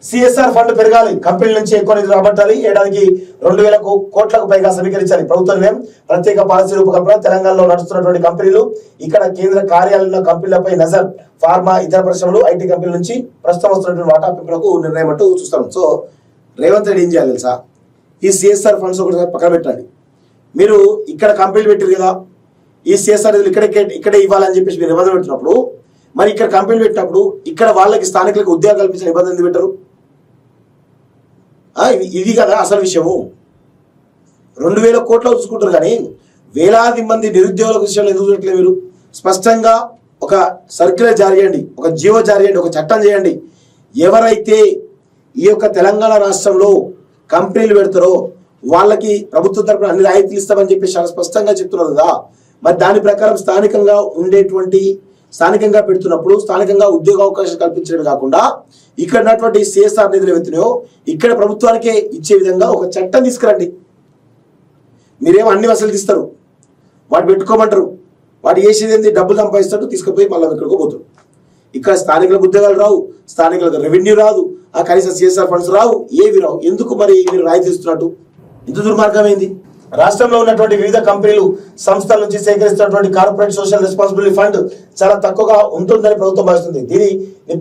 CSR fund పెరగాలి, కంపెనీల నుంచి ఎక్కువ నిధులు రాబట్టాలి, ఏడాదికి 2000 కోట్లకు పైగా సమీకరించాలి. ప్రభుత్వం ప్రత్యేక పాలసీ రూపకల్పన. తెలంగాణలో నడుస్తున్నటువంటి కంపెనీలు, ఇక్కడ కేంద్ర కార్యాలయంలో కంపెనీలపై నజర్. ఫార్మా, ఇతర పరిశ్రమలు, ఐటీ కంపెనీల నుంచి ప్రస్తుతం వస్తున్నటువంటి వాటా పెంపులకు నిర్ణయం అంటూ చూస్తాం. సో రేవంత్ రెడ్డి ఏం చేయాలి తెలుసా? ఈ సిఎస్ఆర్ ఫండ్స్ ఒకటి పక్కన పెట్టండి. మీరు ఇక్కడ కంపెనీలు పెట్టారు కదా, ఈ సిఎస్ఆర్ నిధులు ఇక్కడే ఇవ్వాలని చెప్పేసి మీరు నిబంధన పెట్టినప్పుడు, మరి ఇక్కడ కంపెనీలు పెట్టినప్పుడు ఇక్కడ వాళ్ళకి స్థానికులకు ఉద్యోగాలు కల్పించిన నిబంధన ఎందుకు పెట్టరు? ఇది కదా అసలు విషయము. 2000 కోట్లు చూసుకుంటారు కానీ వేలాది మంది నిరుద్యోగుల విషయంలో ఎందుకు చూడట్లేదు? మీరు స్పష్టంగా ఒక సర్క్యులర్ జారీ చేయండి, ఒక జీవో జారీ చేయండి, ఒక చట్టం చేయండి. ఎవరైతే ఈ యొక్క తెలంగాణ రాష్ట్రంలో కంపెనీలు పెడతారో వాళ్ళకి ప్రభుత్వం తరపున అన్ని రాయితీలు ఇస్తామని చెప్పి చాలా స్పష్టంగా చెప్తున్నారు కదా. మరి దాని ప్రకారం స్థానికంగా పెడుతున్నప్పుడు స్థానికంగా ఉద్యోగ అవకాశాలు కల్పించడమే కాకుండా ఇక్కడ ఉన్నటువంటి సిఎస్ఆర్ నిధులు ఏవైతున్నాయో ఇక్కడ ప్రభుత్వానికే ఇచ్చే విధంగా ఒక చట్టం తీసుకురండి. మీరేమో అన్ని వసూలు తీస్తారు, వాడు పెట్టుకోమంటారు, వాడు చేసేది డబ్బులు సంపాదిస్తాడు, తీసుకుపోయి మళ్ళీ ఎక్కడికో పోతాడు. ఇక్కడ స్థానికులకు ఉద్యోగాలు రావు, స్థానికులకు రెవెన్యూ రాదు, ఆ కనీసం సిఎస్ఆర్ ఫండ్స్ రావు, ఏవి రావు. ఎందుకు మరి మీరు రాయితీ ఇస్తున్నట్టు? ఇంత దుర్మార్గమైంది. రాష్ట్రంలో ఉన్నటువంటి వివిధ కంపెనీలు, సంస్థల నుంచి సేకరిస్తున్నటువంటి కార్పొరేట్ సోషల్ రెస్పాన్సిబిలిటీ ఫండ్ చాలా తక్కువగా ఉంటుందని ప్రభుత్వం భావిస్తుంది. దీన్ని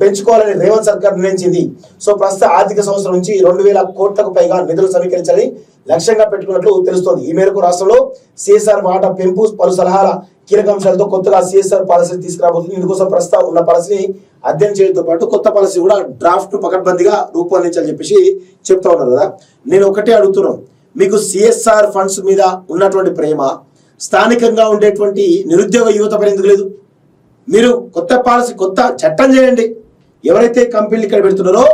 పెంచుకోవాలని రేవంత్ సర్కార్ నిర్ణయించింది. సో ప్రస్తుత ఆర్థిక సంవత్సరం నుంచి 2000 కోట్లకు పైగా నిధులు సమీకరించాలని లక్ష్యంగా పెట్టుకున్నట్లు తెలుస్తోంది. ఈ మేరకు రాష్ట్రంలో సిఎస్ఆర్ వాటా పెంపు, పలు సలహాల కీలక అంశాలతో కొత్తగా సిఎస్ఆర్ పాలసీ తీసుకురాబోతుంది. ఇందుకోసం ప్రస్తుతం ఉన్న పాలసీని అధ్యయనం చేయడంతో పాటు కొత్త పాలసీ కూడా డ్రాఫ్ట్ పకడ్బందీగా రూపొందించాలని చెప్పేసి చెప్తా ఉన్నారు కదా. నేను ఒకటే అడుగుతున్నాను, మీకు సిఎస్ఆర్ ఫండ్స్ మీద ఉన్నటువంటి ప్రేమ స్థానికంగా ఉండేటువంటి నిరుద్యోగ యువత పైన ఎందుకు లేదు? మీరు కొత్త పాలసీ, కొత్త చట్టం చేయండి. ఎవరైతే కంపెనీలు ఇక్కడ పెడుతున్నారో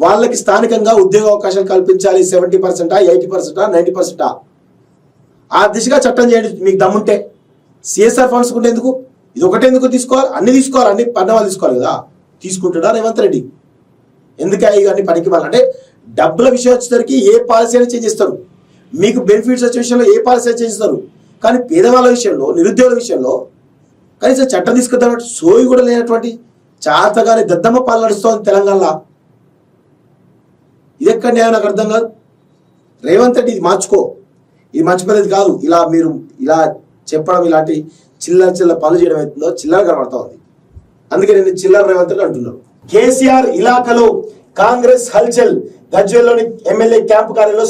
వాళ్ళకి స్థానికంగా ఉద్యోగ అవకాశాలు కల్పించాలి. 70%, 80%, 90%. ఆ దిశగా చట్టం చేయండి మీకు దమ్ముంటే. సిఎస్ఆర్ ఫండ్స్ ఉంటే ఎందుకు? ఇది ఒకటే ఎందుకు తీసుకోవాలి? అన్ని తీసుకోవాలి, అన్ని పన్నవాళ్ళు తీసుకోవాలి కదా. తీసుకుంటాడా రేవంత్ రెడ్డి? ఎందుకే ఇవన్నీ పనికి వాళ్ళంటే డబ్బుల విషయం వచ్చేసరికి ఏ పాలసీ అయినా చేంజ్ చేస్తారు. మీకు బెనిఫిట్స్ వచ్చే విషయంలో ఏ పాలసీ చేంజ్ చేస్తారు. కానీ పేదవాళ్ళ విషయంలో, నిరుద్యోగుల విషయంలో కనీసం చట్టం తీసుకొద్దామంటే సోయి కూడా లేనటువంటి చాతగానే దద్దమ్మ పాలన నడుస్తోంది తెలంగాణలో. ఇది ఎక్కడ న్యాయం నాకు అర్థం కాదు. రేవంత్ రెడ్డి ఇది మార్చుకో, ఇది మంచి పద్ధతి కాదు. మీరు ఇలా చెప్పడం, ఇలాంటి చిల్లర పనులు చేయడం అవుతుందో చిల్లర కనబడతా ఉంది. అందుకే నేను చిల్లర రేవంత్ రెడ్డి అంటున్నాను. కేసీఆర్ ఇలాకాలో కాంగ్రెస్ హల్చల్. గజ్వేల్లోని ఎమ్మెల్యే క్యాంపు కార్యాలయంలో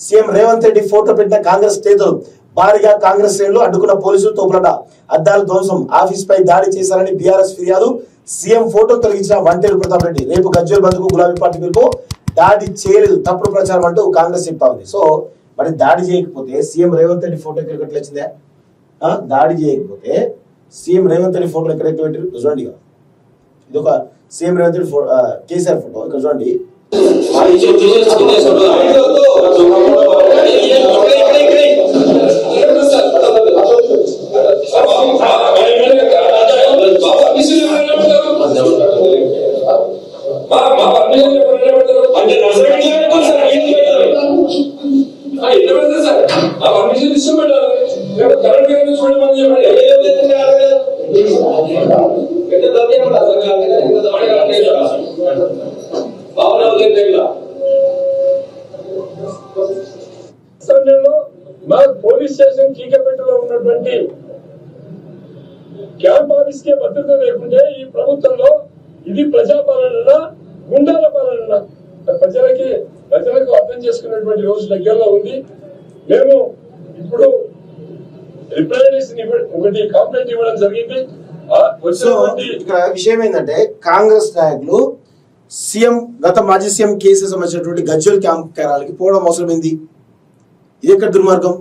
సీఎం రేవంత్ రెడ్డి ఫోటో పెట్టిన కాంగ్రెస్ నేతలు భారీగా కాంగ్రెస్ శ్రేణులు అడ్డుకున్న పోలీసులు తోపులట. అద్దాలు ధ్వంసం, ఆఫీస్ పై దాడి చేశారని బీఆర్ఎస్ ఫిర్యాదు. సీఎం ఫోటో తొలగించిన వంటేరు ప్రతాప్ రెడ్డి. రేపు గజ్వేల్ బంద్కు గులాబీ పార్టీ పిలుపు. దాడి చేయలేదు, తప్పుడు ప్రచారం అంటూ కాంగ్రెస్ చెప్తా ఉంది. సో మరి దాడి చేయకపోతే సీఎం రేవంత్ రెడ్డి ఫోటో ఎక్కడ వచ్చిందే? దాడి చేయకపోతే సీఎం రేవంత్ రెడ్డి ఫోటో ఎక్కడైతే పెట్టారు చూడండి. ఇది ఒక సీఎం రేవంత్ రెడ్డి కేసీఆర్ ఫోటో ఇక్కడ చూడండి. పోలీస్ స్టేషన్ కీకపెట్టులో ఉన్నటువంటి క్యాంప్ ఆఫీస్ కే భద్రత లేకుంటే ఈ ప్రభుత్వంలో ఇది ప్రజాపాలన, గుండాల పాలన. ప్రజలకు అర్థం చేసుకున్నటువంటి రోజు దగ్గరలో ఉంది. మేము ఇప్పుడు రిప్రజెంటేషన్ ఒకటి కంప్లైంట్ ఇవ్వడం జరిగింది. ఇక్కడ విషయం ఏంటంటే కాంగ్రెస్ నాయకులు మాజీ సీఎం కేసీఆర్ సంబంధించినటువంటి గజ్వేల్ క్యాంప్ కార్యాలయానికి పోవడం అవసరమైంది. ఇది ఎక్కడ దుర్మార్గం?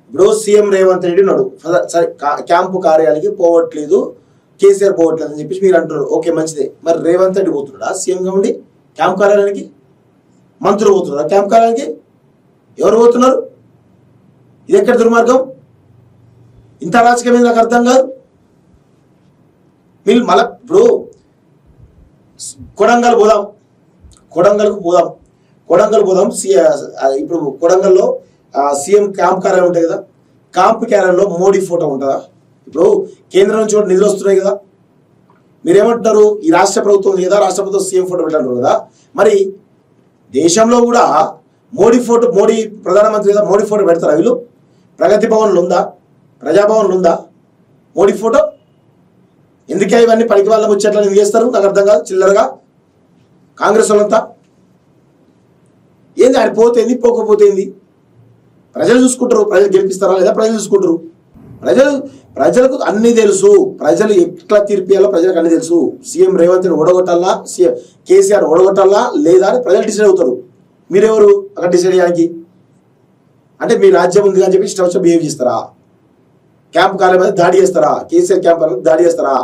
ఇప్పుడు సీఎం రేవంత్ రెడ్డి ఉన్నాడు, సరే క్యాంపు కార్యాలయానికి పోవట్లేదు, కేసీఆర్ పోవట్లేదు అని చెప్పేసి మీరు అంటున్నారు. ఓకే, మంచిదే. మరి రేవంత్ రెడ్డి పోతున్నాడా సీఎంగా ఉండి క్యాంప్ కార్యాలయానికి? మంత్రులు పోతున్నారా క్యాంప్ కార్యాలయానికి? ఎవరు పోతున్నారు? ఇది ఎక్కడ దుర్మార్గం? ఇంత రాజకీయం నాకు అర్థం కాదు. మీరు మళ్ళీ ఇప్పుడు కొడంగల్కు పోదాం. ఇప్పుడు కొడంగల్లో సీఎం క్యాంప్ కార్యాలయం ఉంటాయి కదా, క్యాంప్ కార్యాలయంలో మోడీ ఫోటో ఉంటుందా? ఇప్పుడు కేంద్రం నుంచి కూడా నిధులు వస్తున్నాయి కదా, మీరేమంటున్నారు? ఈ రాష్ట్ర ప్రభుత్వం ఉంది కదా, రాష్ట్ర ప్రభుత్వం సీఎం ఫోటో పెట్టారు కదా, మరి దేశంలో కూడా మోడీ ప్రధానమంత్రి కదా, మోడీ ఫోటో పెడతారా వీళ్ళు? ప్రగతి భవన్లు ఉందా, ప్రజాభవన్లు ఉందా మోడీ ఫోటో? ఎందుకే ఇవన్నీ పనికి వాళ్ళ ముచ్చట్లను ఎందుకు చేస్తారు? నాకు అర్థం కాదు. చిల్లరగా కాంగ్రెస్ వాళ్ళంతా ఏంది, ఆయన పోతేంది పోకపోతేంది? ప్రజలు చూసుకుంటారు. ప్రజలు గెలిపిస్తారా లేదా ప్రజలు చూసుకుంటారు. ప్రజలకు అన్ని తెలుసు. ప్రజలు ఎట్లా తీర్పియాలో ప్రజలకు అన్ని తెలుసు. సీఎం రేవంత్ రెడ్డి ఓడగొట్టాలా, కేసీఆర్ ఓడగొట్టాలా లేదా అని ప్రజలు డిసైడ్ అవుతారు. మీరెవరు అక్కడ డిసైడ్ చేయడానికి? అంటే మీ రాజ్యం ఉంది అని చెప్పి ఇష్టం బిహేవ్ చేస్తారా? క్యాంప్ కార్యాలయం మీద దాడి చేస్తారా? కేసీఆర్ క్యాంప్ మీద దాడి చేస్తారా?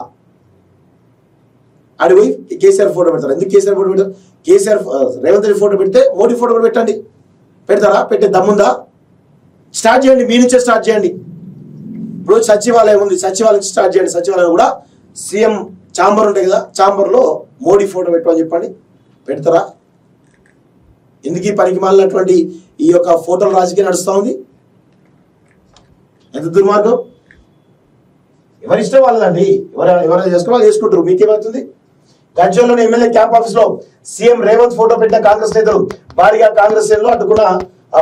అడిపోయి కేసీఆర్ ఫోటో పెడతారా? ఎందుకు కేసీఆర్ ఫోటో పెడతారు? కేసీఆర్ రేవంత్ రెడ్డి ఫోటో పెడితే మోడీ ఫోటో కూడా పెట్టండి. పెడతారా? పెట్టే దమ్ముందా? స్టార్ట్ చేయండి, మీ నుంచే స్టార్ట్ చేయండి. ఇప్పుడు సచివాలయం ఉంది, సచివాలయం స్టార్ట్ చేయండి. సచివాలయం కూడా సీఎం ఛాంబర్ ఉంటాయి కదా, ఛాంబర్లో మోడీ ఫోటో పెట్టమని చెప్పండి. పెడతారా? ఎందుకు ఈ పనికి మాలినటువంటి ఈ యొక్క ఫోటోల రాజకీయం నడుస్తూ ఉంది? ఎంత దుర్మార్గం! ఎవరి ఇష్టం వాళ్ళదండి. ఎవరైనా చేసుకుని వాళ్ళు చేసుకుంటారు. మీకేమవుతుంది? గజ్వేల్లోని ఎమ్మెల్యే క్యాంప్ ఆఫీస్ లో సీఎం రేవంత్ ఫోటో పెట్టిన కాంగ్రెస్ నేతలు భారీగా కాంగ్రెస్ శ్రేణులు అడ్డుకున్న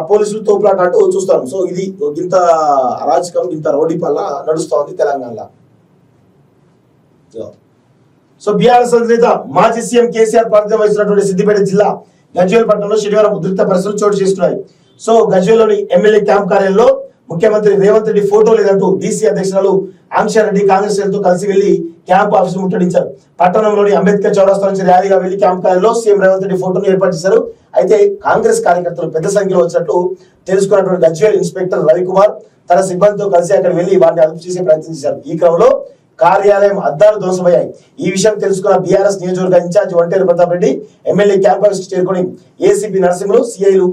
పోలీసులు తోపులాట అంటూ చూస్తాం. సో ఇది ఇంత అరాచకం, ఇంత రౌడీ పాలన నడుస్తూ ఉంది తెలంగాణలో. సో బీఆర్ఎస్ అధినేత మాజీ సీఎం కేసీఆర్ ప్రాతినిధ్యం వహిస్తున్నటువంటి సిద్దిపేట జిల్లా గజ్వేల్ పట్టణంలో శనివారం ఉద్రిక్త పరిస్థితులు చోటు చేసుకున్నాయి. సో గజ్వేల్లోని ఎమ్మెల్యే క్యాంప్ కార్యాలయంలో ముఖ్యమంత్రి రేవంత్ రెడ్డి ఫోటో లేదంటూ డీసీ అధ్యక్షురాలు ఆంక్షారెడ్డి కాంగ్రెస్ తో కలిసి వెళ్లి క్యాంప్ ఆఫీస్ ముట్టడించారు. పట్టణంలోని అంబేద్కర్ చౌరస్తా నుంచి ర్యాలీగా వెళ్లి క్యాంప్ కార్యాలయంలో సీఎం రేవంత్ రెడ్డి ఫోటోను ఏర్పాటు చేశారు. అయితే కాంగ్రెస్ కార్యకర్తలు పెద్ద సంఖ్యలో వచ్చినట్లు తెలుసుకున్నటువంటి గజ్వేల్ ఇన్స్పెక్టర్ రవికుమార్ తన సిబ్బందితో కలిసి అక్కడ వెళ్లి వారిని అదుపు చేసే ప్రయత్నం చేశారు. ఈ క్రమంలో కార్యాలయం అద్దాలు ధ్వంసమయ్యాయి. ఈ విషయం తెలుసుకున్న బీఆర్ఎస్ నియోజకవర్గ incharge Vanteru Pratap Reddy MLA camp office చేరుకుని ఏసీపీ నరసింహులు, సిఐలు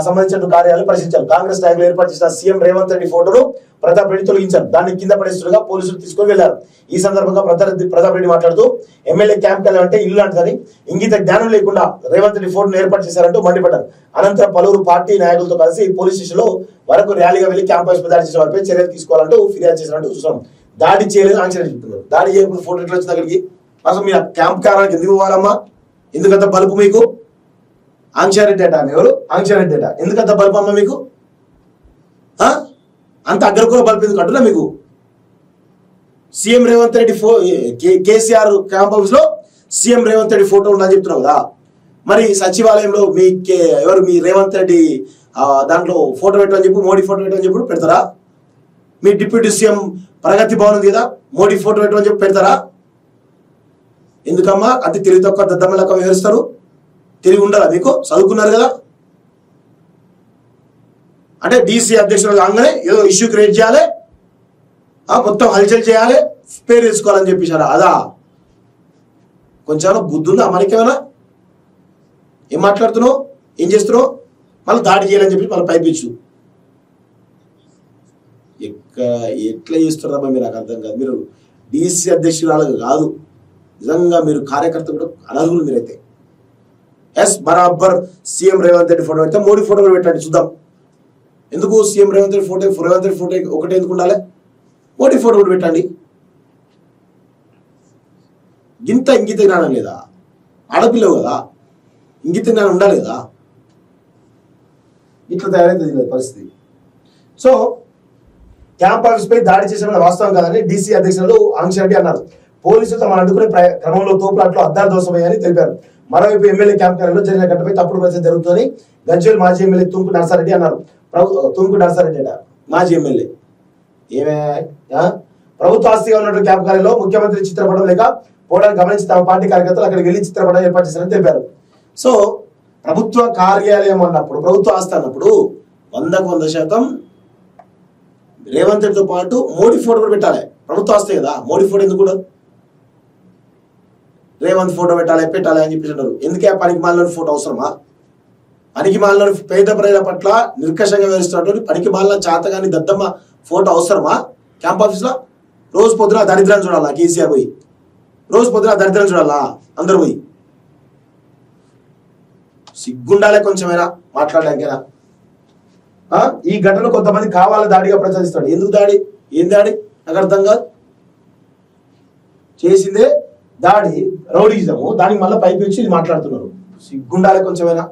సంబంధించిన కార్యాలయాలు పరిశీలించారు. కాంగ్రెస్ నాయకులు ఏర్పాటు చేసిన సీఎం రేవంత్ రెడ్డి ఫోటోను ప్రతాప్ రెడ్డి తొలగించారు. దాన్ని కింద పడేస్తుండగా పోలీసులు తీసుకుని వెళ్లారు. ఈ సందర్భంగా ప్రతాప్ రెడ్డి మాట్లాడుతూ ఎమ్మెల్యే క్యాంప్ అంటే ఇల్లు లాంటిదని, ఇంగిత జ్ఞానం లేకుండా రేవంత్ రెడ్డి ఫోటోను ఏర్పాటు చేశారంటూ మండిపడ్డారు. అనంతరం పలువురు పార్టీ నాయకులతో కలిసి పోలీస్ స్టేషన్ లో వరకు ర్యాలీగా వెళ్లి క్యాంప్ ఆఫీస్ దాడి చేసిన వారిపై చర్యలు తీసుకోవాలంటూ ఫిర్యాదు చేసినట్టు చూసాం. దాడి చేయలేదు ఆంక్షలు చెప్తున్నారు. దాడి చేయకుండా ఫోటో ఎట్లా వచ్చింది అక్కడికి? అసలు మీరు క్యాంప్ కార్యాలయానికి ఎందుకు పోవాలమ్మా? ఎందుకంత బలుపు మీకు? ఆంక్షారెడ్డి అట ఎవరు? ఆంక్షారెడ్డి అట. ఎందుకంత బలుపు అమ్మ మీకు? అంత అగ్రకుల బలుపు ఎందుకు అంటున్నా మీకు? CM Revanth Reddy KCR camp office లో సీఎం రేవంత్ రెడ్డి ఫోటో ఉందని చెప్తున్నావు కదా, మరి సచివాలయంలో మీ ఎవరు మీ రేవంత్ రెడ్డి దాంట్లో ఫోటో పెట్టమని చెప్పి, మోడీ ఫోటో పెట్టమని చెప్పి పెడతారా? మీ డిప్యూటీ సీఎం ప్రగతి భవన్ ఉంది కదా, మోడీ ఫోటో పెట్టమని చెప్పి పెడతారా? ఎందుకమ్మా అంటే తెలివి తక్కువ దద్దమ్మలక్క వ్యవహరిస్తారు? తెలివి ఉండాలా మీకు? చదువుకున్నారు కదా. అంటే డీసీ అధ్యక్షులు కాగానే ఏదో ఇష్యూ క్రియేట్ చేయాలి, మొత్తం హల్చల్ చేయాలి, పేరు తెచ్చుకోవాలని చెప్పేశారా? అదా కొంచెం బుద్ధి ఉందా మనకేమైనా? ఏం మాట్లాడుతున్నావు, ఏం చేస్తున్నావు? మళ్ళీ దాడి చేయాలని చెప్పి మళ్ళీ పైపించు. ఎట్లా చేస్తున్నారమ్మా మీరు? నాకు అర్థం కాదు. మీరు డీసీ అధ్యక్షురాలు కాదు, నిజంగా మీరు కార్యకర్త కూడా అనర్హులు మీరైతే. ఎస్ బరాబర్ సీఎం రేవంత్ రెడ్డి ఫోటో పెడితే మోడీ ఫోటో కూడా పెట్టండి చూద్దాం. ఎందుకు సీఎం రేవంత్ రెడ్డి ఫోటో ఒకటే ఎందుకు ఉండాలి? మోడీ ఫోటో కూడా పెట్టండి. ఇంగిత జ్ఞానం లేదా? ఆడపిల్లవు కదా, ఇంగిత జ్ఞానం ఉండాలి కదా. ఇట్లా తయారైతే పరిస్థితి. సో క్యాంప్ ఆఫీస్ పై దాడి చేసిన వాస్తవం కాదని డీసీ అధ్యక్షులు ఆంక్షరెడ్డి అన్నారు. పోలీసులు తమ అడ్డుకునే క్రమంలో తోపులాట్లో అద్దాలు దోషమయ్యాయని తెలిపారు. మరోవైపు ఎమ్మెల్యే క్యాంప్ కార్యాలయంలో జరిగిన ఘటనపై తప్పుడు ప్రచారం జరుగుతుందని గజ్వేల్ మాజీ ఎమ్మెల్యే తుంకు నర్సారెడ్డి అన్నారు. తుంకు నర్సారెడ్డి అట మాజీ ఎమ్మెల్యే. ఏమే ప్రభుత్వ ఆస్తిగా ఉన్నటువంటి క్యాంప్ కార్యాలయంలో ముఖ్యమంత్రి చిత్రపటం లేక పోవడానికి గమనించి తమ పార్టీ కార్యకర్తలు అక్కడికి వెళ్లి చిత్రపటం ఏర్పాటు చేశారని తెలిపారు. సో ప్రభుత్వ కార్యాలయం అన్నప్పుడు, ప్రభుత్వ ఆస్తి అన్నప్పుడు 100% రేవంత్ రెడ్డితో పాటు మోడీ ఫోటో కూడా పెట్టాలి. ప్రభుత్వ ఆస్తే కదా, మోడీ ఫోటో ఎందుకు కూడా? రేవంత్ ఫోటో పెట్టాలి అని చెప్పేసి అంటారు. ఎందుకే పనికి మాలిన ఫోటో అవసరమా? పనికి మాలిన పేద ప్రజల పట్ల నిర్కషంగా వ్యవహరిస్తున్నటువంటి పనికి మాలిన చాతగాని దద్దమ్మ ఫోటో అవసరమా క్యాంప్ ఆఫీస్లో? రోజు పొద్దున దరిద్రాన్ని చూడాలా కేసీఆర్ పోయి? రోజు పొద్దున దరిద్రాన్ని చూడాలా అందరు పోయి? సిగ్గుండాలే కొంచెమైనా మాట్లాడడానికైనా. ఈ ఘటన కొంతమంది కావాలని దాడిగా ప్రచారిస్తాడు. ఎందుకు దాడి? ఏం దాడి నాకు అర్థం కాదు. చేసిందే దాడి రౌడీజము, దానికి మళ్ళీ పైకి వచ్చి ఇది మాట్లాడుతున్నారు. సిగ్గుండాలి కొంచెమైనా.